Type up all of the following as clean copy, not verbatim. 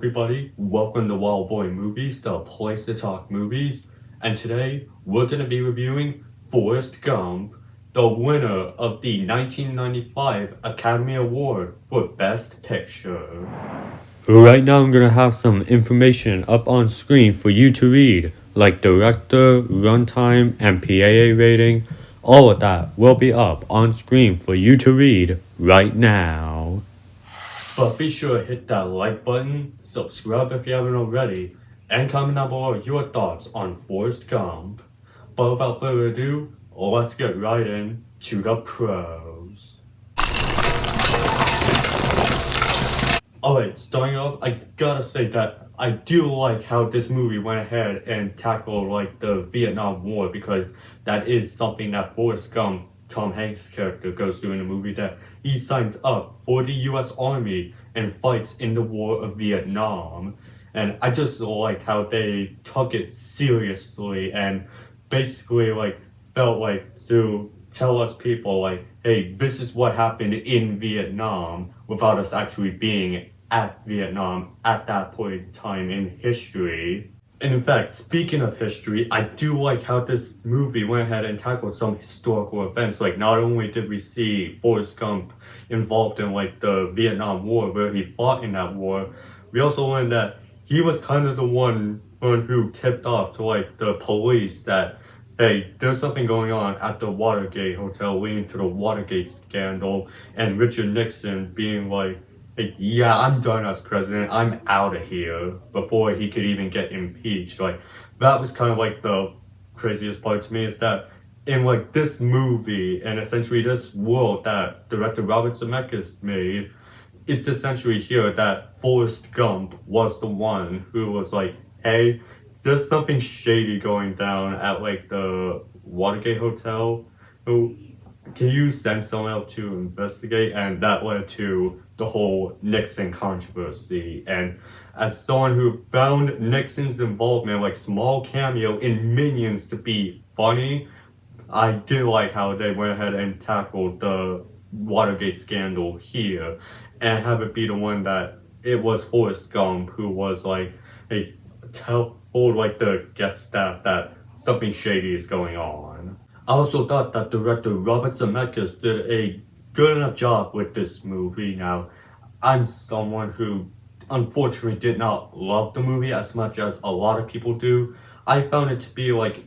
everybody, welcome to Wild Boy Movies, the place to talk movies, and today we're going to be reviewing Forrest Gump, the winner of the 1995 Academy Award for Best Picture. Right now I'm going to have some information up on screen for you to read, like director, runtime, and PAA rating. All of that will be up on screen for you to read right now. But be sure to hit that like button, subscribe if you haven't already, and comment down below your thoughts on Forrest Gump. But without further ado, let's get right into the pros. Alright, starting off, I gotta say that I do like how this movie went ahead and tackled like the Vietnam War, because that is something that Forrest Gump, Tom Hanks' character, goes through in the movie, that he signs up for the US Army and fights in the War of Vietnam. And I just like how they took it seriously and basically like felt like to tell us people like, hey, this is what happened in Vietnam, without us actually being at Vietnam at that point in time in history. And in fact, speaking of history, I do like how this movie went ahead and tackled some historical events. Like, not only did we see Forrest Gump involved in like the Vietnam War, where he fought in that war, we also learned that he was kind of the one who tipped off to like the police that, hey, there's something going on at the Watergate Hotel leading to the Watergate scandal, and Richard Nixon being like, hey, yeah, I'm done as president, I'm out of here, before he could even get impeached. Like, that was kind of like the craziest part to me, is that in like this movie, and essentially this world that director Robert Zemeckis made, it's essentially here that Forrest Gump was the one who was like, hey, there's something shady going down at like the Watergate Hotel. Can you send someone up to investigate? And that led to the whole Nixon controversy. And as someone who found Nixon's involvement, like small cameo in Minions, to be funny, I did like how they went ahead and tackled the Watergate scandal here, and have it be the one that it was Forrest Gump who was like, hey, told like the guest staff that something shady is going on. I also thought that director Robert Zemeckis did a good enough job with this movie. Now, I'm someone who unfortunately did not love the movie as much as a lot of people do. I found it to be like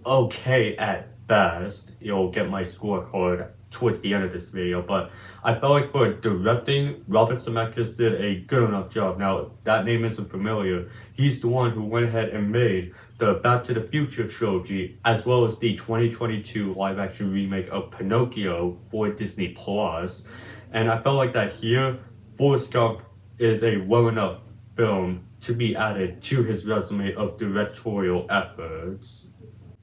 okay at best. You'll get my scorecard towards the end of this video, but I felt like for directing, Robert Zemeckis did a good enough job. Now, that name isn't familiar. He's the one who went ahead and made the Back to the Future trilogy, as well as the 2022 live-action remake of Pinocchio for Disney Plus. And I felt like that here, Forrest Gump is a well enough film to be added to his resume of directorial efforts.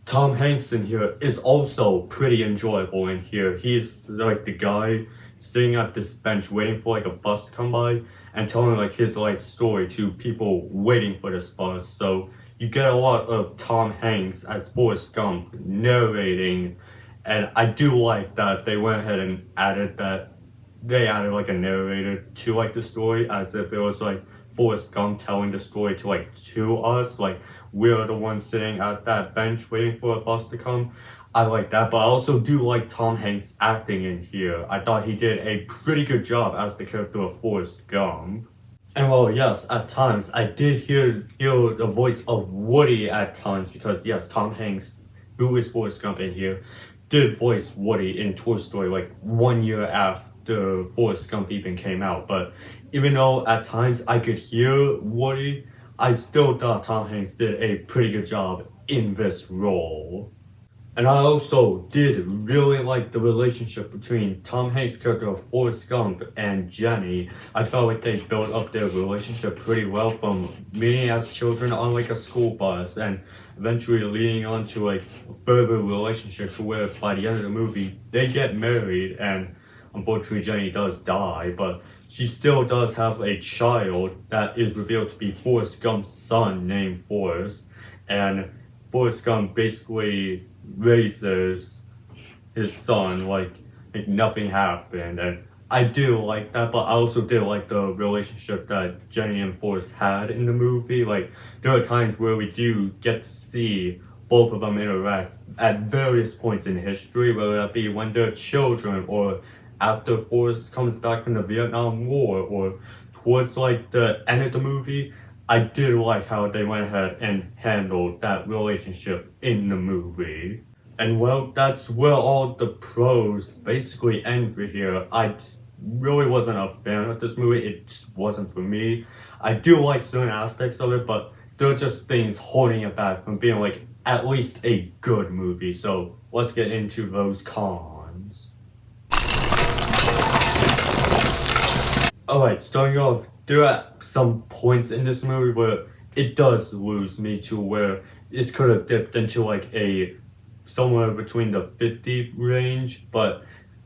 Tom Hanks in here is also pretty enjoyable in here. He's like the guy sitting at this bench waiting for like a bus to come by and telling like his life story to people waiting for this bus. So you get a lot of Tom Hanks as Forrest Gump narrating, and I do like that they went ahead and added like a narrator to like the story, as if it was like Forrest Gump telling the story to us, like we're the ones sitting at that bench waiting for a bus to come. I like that, but I also do like Tom Hanks' acting in here. I thought he did a pretty good job as the character of Forrest Gump. And well, yes, at times I did hear the voice of Woody at times, because yes, Tom Hanks, who is Forrest Gump in here, did voice Woody in Toy Story like 1 year after Forrest Gump even came out. But even though at times I could hear Woody, I still thought Tom Hanks did a pretty good job in this role. And I also did really like the relationship between Tom Hanks' character of Forrest Gump and Jenny. I felt like they built up their relationship pretty well, from meeting as children on like a school bus and eventually leading on to like a further relationship to where by the end of the movie they get married, and unfortunately Jenny does die, but she still does have a child that is revealed to be Forrest Gump's son named Forrest, and Forrest Gump basically raises his son like nothing happened, and I do like that, but I also did like the relationship that Jenny and Forrest had in the movie. Like, there are times where we do get to see both of them interact at various points in history, whether that be when they're children or after Forrest comes back from the Vietnam War or towards like the end of the movie. I did like how they went ahead and handled that relationship in the movie. And well, that's where all the pros basically end for here. Really wasn't a fan of this movie. It just wasn't for me. I do like certain aspects of it, but there are just things holding it back from being like at least a good movie. So let's get into those cons. Alright, starting off, there are some points in this movie where it does lose me to where this could have dipped into like a somewhere between the 50 range, but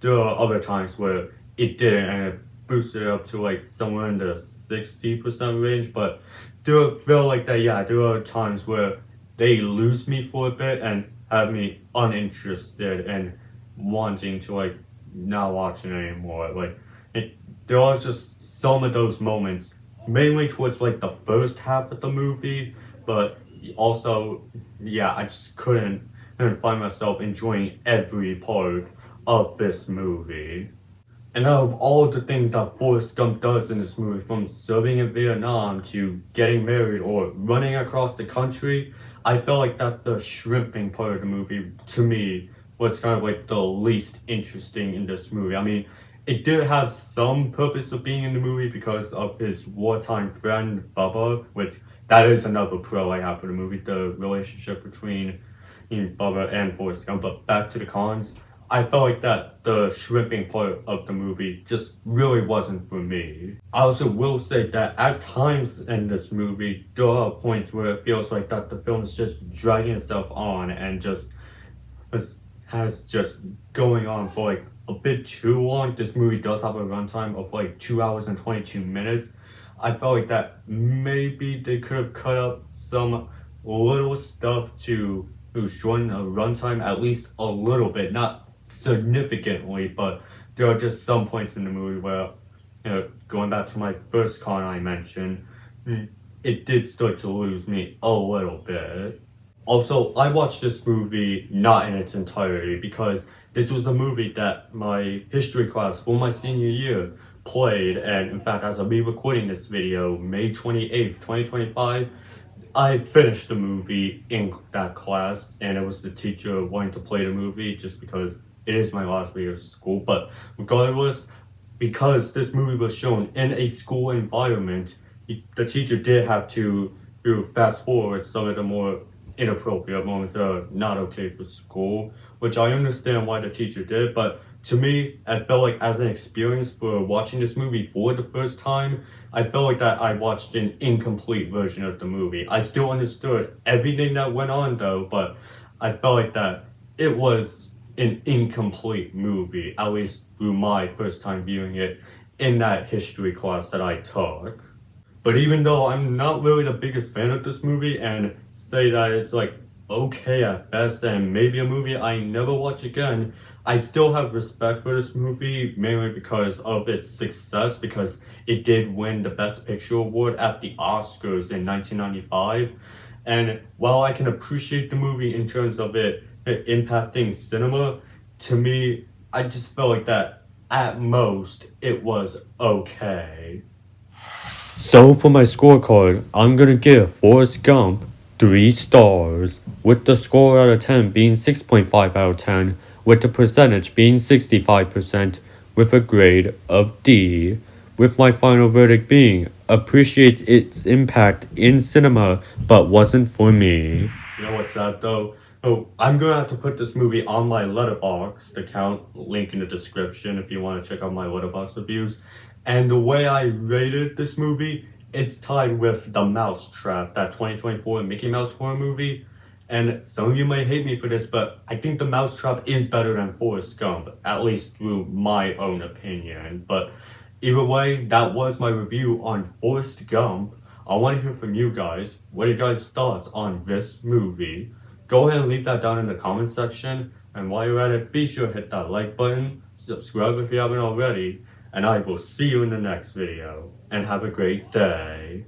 there are other times where it didn't and it boosted it up to like somewhere in the 60% range. But there feel like that, yeah, there are times where they lose me for a bit and have me uninterested and wanting to like not watch it anymore. Like there are just some of those moments, mainly towards like the first half of the movie, but also, yeah, I just couldn't find myself enjoying every part of this movie. And out of all the things that Forrest Gump does in this movie, from serving in Vietnam to getting married or running across the country, I felt like that the shrimping part of the movie, to me, was kind of like the least interesting in this movie. I mean, it did have some purpose of being in the movie because of his wartime friend, Bubba, which that is another pro I have for the movie, the relationship between Bubba and Forrest Gump. But back to the cons, I felt like that the shrimping part of the movie just really wasn't for me. I also will say that at times in this movie, there are points where it feels like that the film is just dragging itself on and just has just going on for like a bit too long. This movie does have a runtime of like 2 hours and 22 minutes. I felt like that maybe they could have cut up some little stuff to shorten a runtime at least a little bit, not significantly, but there are just some points in the movie where, going back to my first con I mentioned, it did start to lose me a little bit. Also, I watched this movie not in its entirety because this was a movie that my history class for my senior year played, and in fact, as of me recording this video, May 28th, 2025, I finished the movie in that class, and it was the teacher wanting to play the movie just because it is my last year of school. But regardless, because this movie was shown in a school environment, the teacher did have to fast forward some of the more inappropriate moments that are not okay for school, which I understand why the teacher did, but to me, I felt like as an experience for watching this movie for the first time, I felt like that I watched an incomplete version of the movie. I still understood everything that went on though, but I felt like that it was an incomplete movie, at least through my first time viewing it in that history class that I took. But even though I'm not really the biggest fan of this movie and say that it's like okay at best and maybe a movie I never watch again, I still have respect for this movie mainly because of its success, because it did win the Best Picture award at the Oscars in 1995. And while I can appreciate the movie in terms of it impacting cinema, to me, I just felt like that at most it was okay. So for my scorecard, I'm gonna give Forrest Gump 3 stars, with the score out of 10 being 6.5 out of 10, with the percentage being 65%, with a grade of D, with my final verdict being appreciates its impact in cinema, but wasn't for me. You know what's sad though? Oh, I'm gonna have to put this movie on my Letterboxd account, link in the description if you want to check out my Letterboxd reviews. And the way I rated this movie, it's tied with The Mousetrap, that 2024 Mickey Mouse horror movie. And some of you may hate me for this, but I think The Mousetrap is better than Forrest Gump, at least through my own opinion. But either way, that was my review on Forrest Gump. I want to hear from you guys. What are your guys' thoughts on this movie? Go ahead and leave that down in the comment section. And while you're at it, be sure to hit that like button, subscribe if you haven't already, and I will see you in the next video. And have a great day.